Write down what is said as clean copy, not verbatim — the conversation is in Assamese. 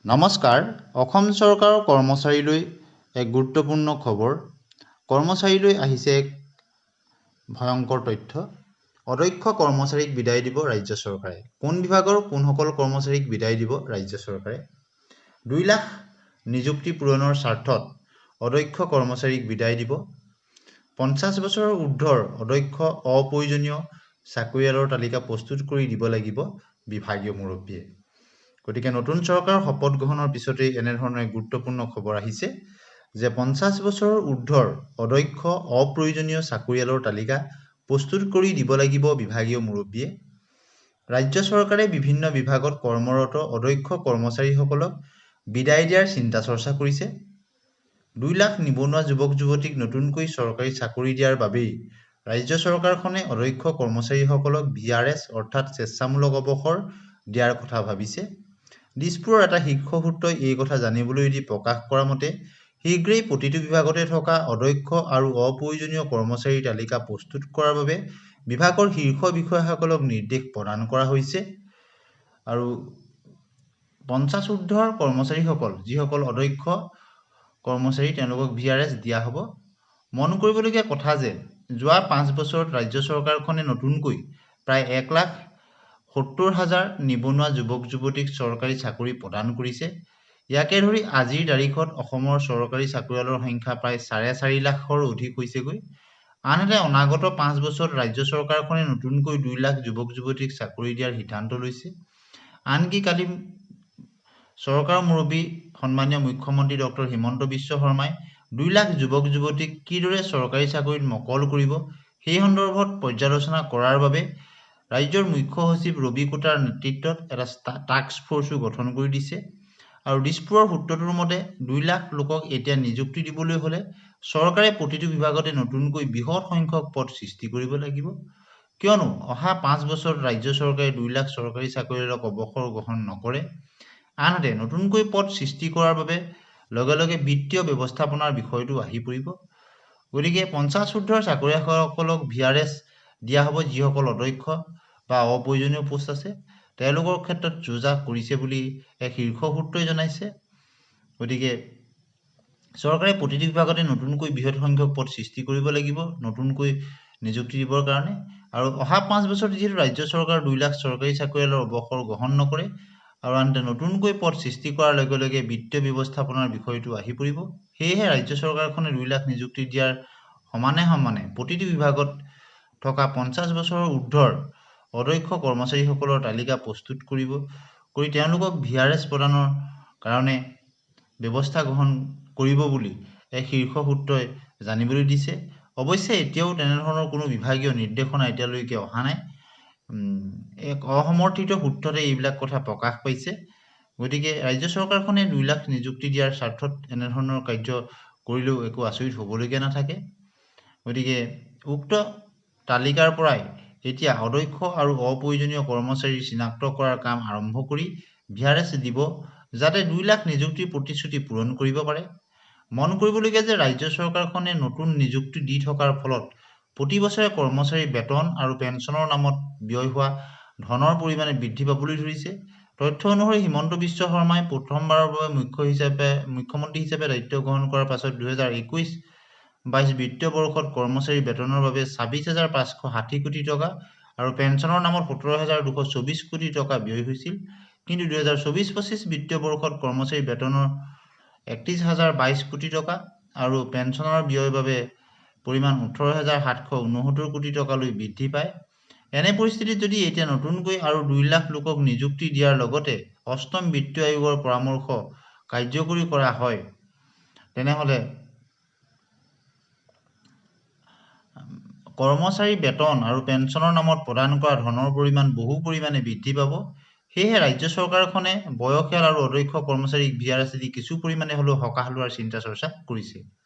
নমস্কাৰ। অসম চৰকাৰৰ কৰ্মচাৰীলৈ এক গুৰুত্বপূৰ্ণ খবৰ। কৰ্মচাৰীলৈ আহিছে এক ভয়ংকৰ তথ্য। অদক্ষ কৰ্মচাৰীক বিদায় দিব ৰাজ্য চৰকাৰে। কোন বিভাগৰ কোনসকল কৰ্মচাৰীক বিদায় দিব ৰাজ্য চৰকাৰে? 2 লাখ নিযুক্তি পূৰণৰ স্বাৰ্থত অদক্ষ কৰ্মচাৰীক বিদায় দিব। 50 বছৰৰ ঊৰ্ধ্বৰ অদক্ষ অপ্ৰয়োজনীয় চাকৰিয়ালৰ তালিকা প্ৰস্তুত কৰি দিব লাগিব বিভাগীয় মুৰব্বীয়ে। গতিকে নতুন চৰকাৰৰ শপত গ্ৰহণৰ পিছতেই এনেধৰণৰ এক গুৰুত্বপূৰ্ণ খবৰ আহিছে যে 50 বছৰৰ ঊৰ্ধ্বৰ অদক্ষ অপ্ৰয়োজনীয় চাকৰিয়ালৰ তালিকা প্ৰস্তুত কৰি দিব লাগিব বিভাগীয় মুৰব্বীয়ে। ৰাজ্য চৰকাৰে বিভিন্ন বিভাগত কৰ্মৰত অদক্ষ কৰ্মচাৰীসকলক বিদায় দিয়াৰ চিন্তা চৰ্চা কৰিছে। 2 লাখ নিবনুৱা যুৱক যুৱতীক নতুনকৈ চৰকাৰী চাকৰি দিয়াৰ বাবেই ৰাজ্য চৰকাৰখনে অদক্ষ কৰ্মচাৰীসকলক VRS অৰ্থাৎ স্বেচ্ছামূলক অৱসৰ দিয়াৰ কথা ভাবিছে। দিছপুৰৰ এটা শীৰ্ষ সূত্ৰই এই কথা জানিবলৈ দি প্ৰকাশ কৰা মতে শীঘ্ৰেই প্ৰতিটো বিভাগতে থকা অদক্ষ আৰু অপ্ৰয়োজনীয় কৰ্মচাৰীৰ তালিকা প্ৰস্তুত কৰাৰ বাবে বিভাগৰ শীৰ্ষ বিষয়াসকলক নিৰ্দেশ প্ৰদান কৰা হৈছে। আৰু 50 ঊৰ্ধ্বৰ কৰ্মচাৰীসকল যিসকল অদক্ষ কৰ্মচাৰী তেওঁলোকক VRS দিয়া হ'ব। মন কৰিবলগীয়া কথা যে যোৱা 5 বছৰত ৰাজ্য চৰকাৰখনে নতুনকৈ প্ৰায় 1,70,000 নিবনুৱা যুৱক যুৱতীক চৰকাৰী চাকৰি প্ৰদান কৰিছে। ইয়াকে ধৰি আজিৰ তাৰিখত অসমৰ চৰকাৰী চাকৰিয়ালৰ সংখ্যা প্ৰায় 4.5 লাখৰ অধিক হৈছেগৈ। আনহাতে অনাগত 5 বছৰত ৰাজ্য চৰকাৰখনে নতুনকৈ 2 লাখ যুৱক যুৱতীক চাকৰি দিয়াৰ সিদ্ধান্ত লৈছে। আনকি কালি চৰকাৰৰ মুৰব্বী সন্মানীয় মুখ্যমন্ত্ৰী ডক্টৰ হিমন্ত বিশ্ব শৰ্মাই 2 লাখ যুৱক যুৱতীক কিদৰে চৰকাৰী চাকৰিত মকল কৰিব সেই সন্দৰ্ভত পৰ্যালোচনা কৰাৰ বাবে ৰাজ্যৰ মুখ্য সচিব ৰবি কোটাৰ নেতৃত্বত এটা টাস্ক ফৰ্চো গঠন কৰি দিছে। আৰু দিছপুৰৰ সূত্ৰটোৰ মতে 2 লাখ লোকক এতিয়া নিযুক্তি দিবলৈ হ'লে চৰকাৰে প্ৰতিটো বিভাগতে নতুনকৈ বৃহৎ সংখ্যক পদ সৃষ্টি কৰিব লাগিব। কিয়নো অহা 5 বছৰত ৰাজ্য চৰকাৰে 2 লাখ চৰকাৰী চাকৰিয়ালক অৱসৰ গ্ৰহণ নকৰে। আনহাতে নতুনকৈ পদ সৃষ্টি কৰাৰ বাবে লগে লগে বিত্তীয় ব্যৱস্থাপনাৰ বিষয়টো আহি পৰিব। গতিকে 50 ঊৰ্ধ্বৰ চাকৰিয়ালসকলক VRS দিয়া হ'ব যিসকল অদক্ষ বা অপ্ৰয়োজনীয় পোষ্ট আছে তেওঁলোকৰ ক্ষেত্ৰত যোজা কৰিছে বুলি এক শীৰ্ষ সূত্ৰই জনাইছে। গতিকে চৰকাৰে প্ৰতিটো বিভাগতে নতুনকৈ বৃহৎ সংখ্যক পদ সৃষ্টি কৰিব লাগিব নতুনকৈ নিযুক্তি দিবৰ কাৰণে। আৰু অহা 5 বছৰত যিহেতু ৰাজ্য চৰকাৰ 2 লাখ চৰকাৰী চাকৰিয়ালৰ অৱসৰ গ্ৰহণ নকৰে আৰু আনহাতে নতুনকৈ পদ সৃষ্টি কৰাৰ লগে লগে বিত্তীয় ব্যৱস্থাপনাৰ বিষয়টো আহি পৰিব। সেয়েহে ৰাজ্য চৰকাৰখনে 2 লাখ নিযুক্তি দিয়াৰ সমানে সমানে প্ৰতিটো বিভাগত থকা 50 বছৰৰ ঊৰ্ধ্বৰ অদক্ষ কৰ্মচাৰীসকলৰ তালিকা প্ৰস্তুত কৰি তেওঁলোকক VRS প্ৰদানৰ কাৰণে ব্যৱস্থা গ্ৰহণ কৰিব বুলি এক শীৰ্ষ সূত্ৰই জানিবলৈ দিছে। অৱশ্যে এতিয়াও তেনেধৰণৰ কোনো বিভাগীয় নিৰ্দেশনা এতিয়ালৈকে অহা নাই। এক অসমৰ্থিত সূত্ৰতে এইবিলাক কথা প্ৰকাশ পাইছে। গতিকে ৰাজ্য চৰকাৰখনে 2 লাখ নিযুক্তি দিয়াৰ স্বাৰ্থত এনেধৰণৰ কাৰ্য কৰিলেও একো আচৰিত হ'বলগীয়া নাথাকে। গতিকে উক্ত তালিকাৰ পৰাই এতিয়া অদক্ষ আৰু অপ্ৰয়োজনীয় কৰ্মচাৰী চিনাক্ত কৰাৰ কাম আৰম্ভ কৰি VRS দিব যাতে 2 লাখ নিযুক্তিৰ প্ৰতিশ্ৰুতি পূৰণ কৰিব পাৰে। মন কৰিবলগীয়া যে ৰাজ্য চৰকাৰখনে নতুন নিযুক্তি দি থকাৰ ফলত প্ৰতি বছৰে কৰ্মচাৰীৰ বেতন আৰু পেঞ্চনৰ নামত ব্যয় হোৱা ধনৰ পৰিমাণে বৃদ্ধি পাবলৈ ধৰিছে। তথ্য অনুসৰি হিমন্ত বিশ্ব শৰ্মাই প্ৰথমবাৰৰ বাবে মুখ্যমন্ত্ৰী হিচাপে দায়িত্ব গ্ৰহণ কৰাৰ পাছত 2021-22 বিত্তীয় বৰ্ষত কৰ্মচাৰীৰ বেতনৰ বাবে 26,560 কোটি টকা আৰু পেঞ্চনৰ নামত 17,224 কোটি টকা ব্যয় হৈছিল। কিন্তু 2024-25 বিত্তীয় বৰ্ষত কৰ্মচাৰীৰ বেতনৰ 31,022 কোটি টকা আৰু পেঞ্চনৰ ব্যয়ৰ বাবে পৰিমাণ 18,769 কোটি টকালৈ বৃদ্ধি পায়। এনে পৰিস্থিতিত যদি এতিয়া নতুনকৈ আৰু 2 লাখ লোকক নিযুক্তি দিয়াৰ লগতে অষ্টম বিত্ত আয়োগৰ পৰামৰ্শ কাৰ্যকৰী কৰা হয় তেনেহ'লে কৰ্মচাৰীৰ বেতন আৰু পেঞ্চনৰ নামত প্ৰদান কৰা ধনৰ পৰিমাণ বহু পৰিমাণে বৃদ্ধি পাব। সেয়েহে ৰাজ্য চৰকাৰখনে বয়সীয়াল আৰু অদক্ষ কৰ্মচাৰীক VRS দি কিছু পৰিমাণে হ'লেও সকাহ লোৱাৰ চিন্তা চৰ্চা কৰিছে।